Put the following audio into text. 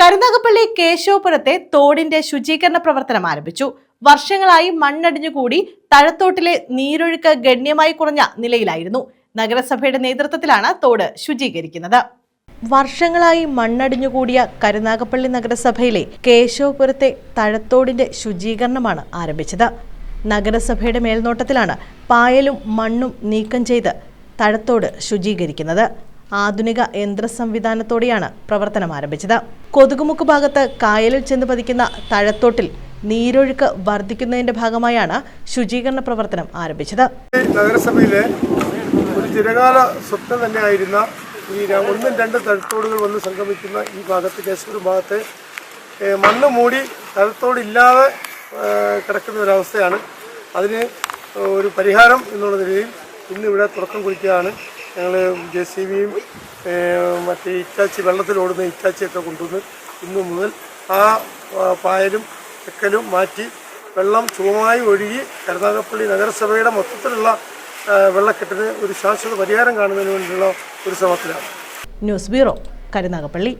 കരുനാഗപ്പള്ളി കേശവപുരത്തെ തോടിന്റെ ശുചീകരണ പ്രവർത്തനം ആരംഭിച്ചു. വർഷങ്ങളായി മണ്ണടിഞ്ഞുകൂടി തഴത്തോട്ടിലെ നീരൊഴുക്ക് ഗണ്യമായി കുറഞ്ഞ നിലയിലായിരുന്നു. നഗരസഭയുടെ നേതൃത്വത്തിലാണ് തോട് ശുചീകരിക്കുന്നത്. വർഷങ്ങളായി മണ്ണടിഞ്ഞുകൂടിയ കരുനാഗപ്പള്ളി നഗരസഭയിലെ കേശവപുരത്തെ തഴത്തോടിന്റെ ശുചീകരണമാണ് ആരംഭിച്ചത്. നഗരസഭയുടെ മേൽനോട്ടത്തിലാണ് പായലും മണ്ണും നീക്കം ചെയ്ത് തഴത്തോട് ശുചീകരിക്കുന്നത്. ആധുനിക യന്ത്ര സംവിധാനത്തോടെയാണ് പ്രവർത്തനം ആരംഭിച്ചത്. കൊതുകുമുക്ക് ഭാഗത്ത് കായലിൽ ചെന്ന് പതിക്കുന്ന തഴത്തോട്ടിൽ നീരൊഴുക്ക് വർദ്ധിക്കുന്നതിന്റെ ഭാഗമായാണ് ശുചീകരണ പ്രവർത്തനം ആരംഭിച്ചത്. നഗരസഭയിലെ ഒരു ചിരകാല സ്വപ്നം തന്നെയായിരുന്ന ഈ 1-2 തഴത്തോടുകൾ വന്ന് സംഗമിക്കുന്ന ഈ ഭാഗത്ത്, കേശവപുരം ഭാഗത്ത് മണ്ണ് മൂടി തഴത്തോടില്ലാതെ കിടക്കുന്ന ഒരവസ്ഥയാണ്. അതിന് ഒരു പരിഹാരം എന്നുള്ള നിലയിൽ ഇന്നിവിടെ തുടക്കം കുറിക്കുകയാണ്. ഞങ്ങൾ JCBയും മറ്റേ ഇറ്റാച്ചി, വെള്ളത്തിലോടുന്ന ഇറ്റാച്ചിയൊക്കെ കൊണ്ടുവന്ന് ഇന്നു മുതൽ ആ പായലും തെക്കലും മാറ്റി വെള്ളം ചുവമായി ഒഴുകി കരുനാഗപ്പള്ളി നഗരസഭയുടെ മൊത്തത്തിലുള്ള വെള്ളക്കെട്ടിന് ഒരു ശാശ്വത പരിഹാരം കാണുന്നതിന് വേണ്ടിയുള്ള ഒരു ശ്രമത്തിലാണ്. News bureau, Karunagappally.